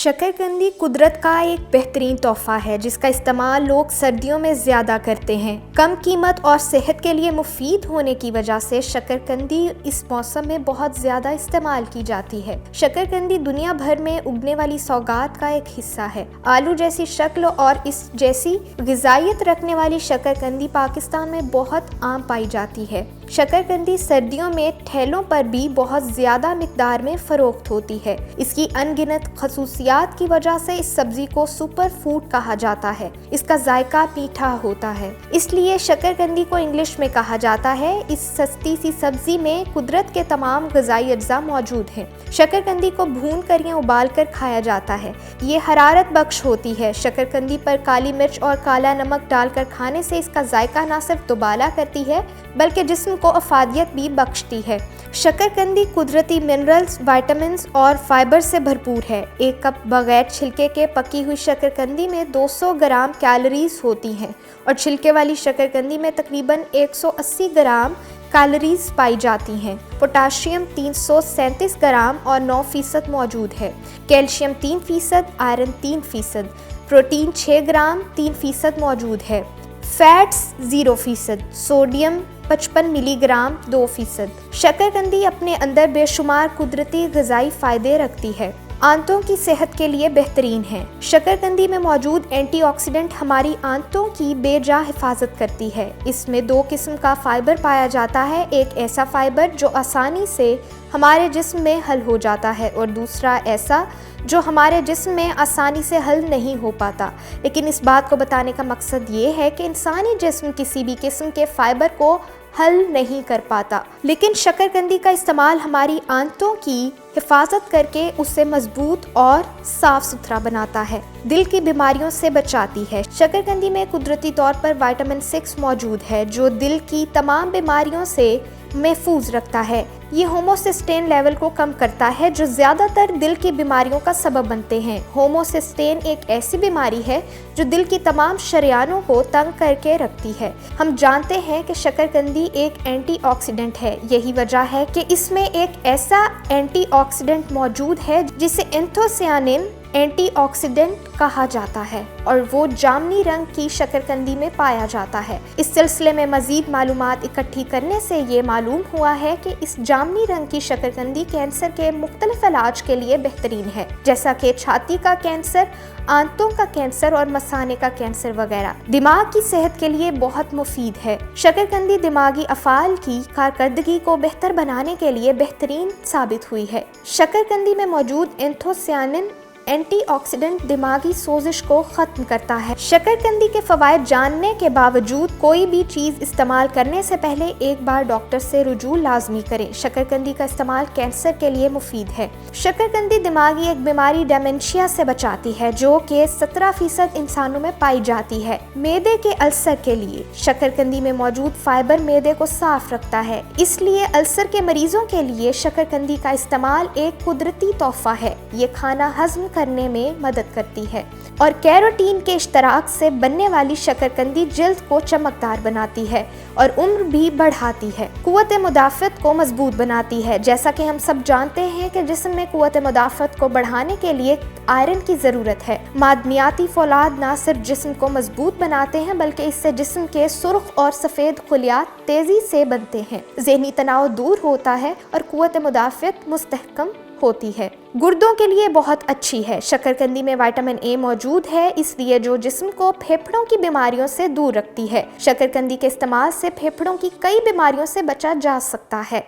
शकरकंदी कुदरत का एक बेहतरीन तोहफा है जिसका इस्तेमाल लोग सर्दियों में ज़्यादा करते हैं। कम कीमत और सेहत के लिए मुफीद होने की वजह से शकरकंदी इस मौसम में बहुत ज़्यादा इस्तेमाल की जाती है। शकरकंदी दुनिया भर में उगने वाली सौगात का एक हिस्सा है। आलू जैसी शक्ल और इस जैसी ग़िज़ाइयत रखने वाली शकरकंदी पाकिस्तान में बहुत आम पाई जाती है। शकरकंदी सर्दियों में ठेलों पर भी बहुत ज़्यादा मिकदार में फ़रोख्त होती है। इसकी अनगिनत खसूसियात की वजह से इस सब्ज़ी को सुपर फूड कहा जाता है। इसका जायका मीठा होता है, इसलिए शकरकंदी को इंग्लिश में कहा जाता है। इस सस्ती सी सब्ज़ी में कुदरत के तमाम ग़िज़ाई अज्जा मौजूद हैं। शकरकंदी को भून कर या उबाल कर खाया जाता है। ये हरारत बख्श होती है। शकरकंदी पर काली मिर्च और काला नमक डालकर खाने से इसका जायका न सिर्फ दुबाला करती है बल्कि जिस्म को अफादियत भी बख्शती है। शकरकंदी कुदरती मिनरल्स, विटामिन्स और फाइबर से भरपूर है। एक कप बगैर छिलके के पकी हुई शकरकंदी में 200 ग्राम कैलोरीज होती हैं और छिलके वाली शकरकंदी में तकरीबन 180 ग्राम कैलोरीज पाई जाती हैं। पोटाशियम 337 ग्राम और 9% मौजूद है। कैल्शियम 3%, आयरन 3%, प्रोटीन 6 ग्राम 3% मौजूद है। Fats 0%, sodium 55 milligram 2%। शकरकंदी अपने अंदर बेशुमार कुदरती ग़िज़ाई फ़ायदे रखती है। आंतों की सेहत के लिए बेहतरीन है। शकरकंदी में मौजूद एंटीऑक्सीडेंट हमारी आंतों की बेजा हिफाजत करती है। इसमें 2 किस्म का फाइबर पाया जाता है। एक ऐसा फाइबर जो आसानी से हमारे जिस्म में हल हो जाता है और दूसरा ऐसा जो हमारे जिस्म में आसानी से हल नहीं हो पाता। लेकिन इस बात को बताने का मकसद ये है कि इंसानी जिस्म किसी भी किस्म के फाइबर को हल नहीं कर पाता, लेकिन शकरकंदी का इस्तेमाल हमारी आंतों की हिफाजत करके उसे मजबूत और साफ सुथरा बनाता है। दिल की बीमारियों से बचाती है। शकरकंदी में कुदरती तौर पर विटामिन 6 मौजूद है जो दिल की तमाम बीमारियों से महफूज रखता है। ये होमोसिस्टेन लेवल को कम करता है जो ज़्यादातर दिल की बीमारियों का सबब बनते हैं। होमोसिस्टेन एक ऐसी बीमारी है जो दिल की तमाम शरियानों को तंग करके रखती है। हम जानते हैं कि शकरकंदी एक एंटीऑक्सीडेंट है। यही वजह है कि इसमें एक ऐसा एंटीऑक्सीडेंट मौजूद है जिसे एंथोसियानिन एंटीऑक्सीडेंट कहा जाता है और वो जामनी रंग की शकरकंदी में पाया जाता है। इस सिलसिले में मज़ीद मालूमात इकट्ठी करने से ये मालूम हुआ है कि इस जामनी रंग की शकरकंदी कैंसर के मुख्तलिफ इलाज के लिए बेहतरीन है, जैसा कि छाती का कैंसर, आंतों का कैंसर और मसाने का कैंसर वगैरह। दिमाग की सेहत के लिए बहुत मुफीद है। शकरकंदी दिमागी अफ़ाल की कारकर्दगी को बेहतर बनाने के लिए बेहतरीन साबित हुई है। शकरकंदी में मौजूद एंथोसियानिन एंटीऑक्सीडेंट दिमागी सोजिश को ख़त्म करता है। शकरकंदी के फ़वाइद जानने के बावजूद कोई भी चीज़ इस्तेमाल करने से पहले एक बार डॉक्टर से रुजू लाजमी करें। शकरकंदी का इस्तेमाल कैंसर के लिए मुफीद है। शकरकंदी दिमागी एक बीमारी डेमेंशिया से बचाती है जो कि 17% इंसानों में पाई जाती है। मैदे के अल्सर के लिए शकरकंदी में मौजूद फाइबर मैदे को साफ रखता है, इसलिए अल्सर के मरीजों के लिए शकरकंदी का इस्तेमाल एक कुदरती तोहफा है। ये खाना हजम करने में मदद करती है और कैरोटीन के इश्तराक से बनने वाली शकरकंदी जल्द को चमकदार बनाती है और उम्र भी बढ़ाती है। कुव्वत मुदाफ़त को मजबूत बनाती है। जैसा कि हम सब जानते हैं कि जिस्म में कुव्वत मुदाफ़त को बढ़ाने के लिए आयरन की ज़रूरत है। मादनियाती फौलाद न सिर्फ जिस्म को मजबूत बनाते हैं बल्कि इससे जिस्म के सुर्ख और सफ़ेद खुलियात तेज़ी से बनते हैं, ज़हनी तनाव दूर होता है और कुव्वत मुदाफ़त मुस्तहकम होती है। गुर्दों के लिए बहुत अच्छी है। शकरकंदी में विटामिन ए मौजूद है, इसलिए जो जिस्म को फेफड़ों की बीमारियों से दूर रखती है। शकरकंदी के इस्तेमाल से फेफड़ों की कई बीमारियों से बचा जा सकता है।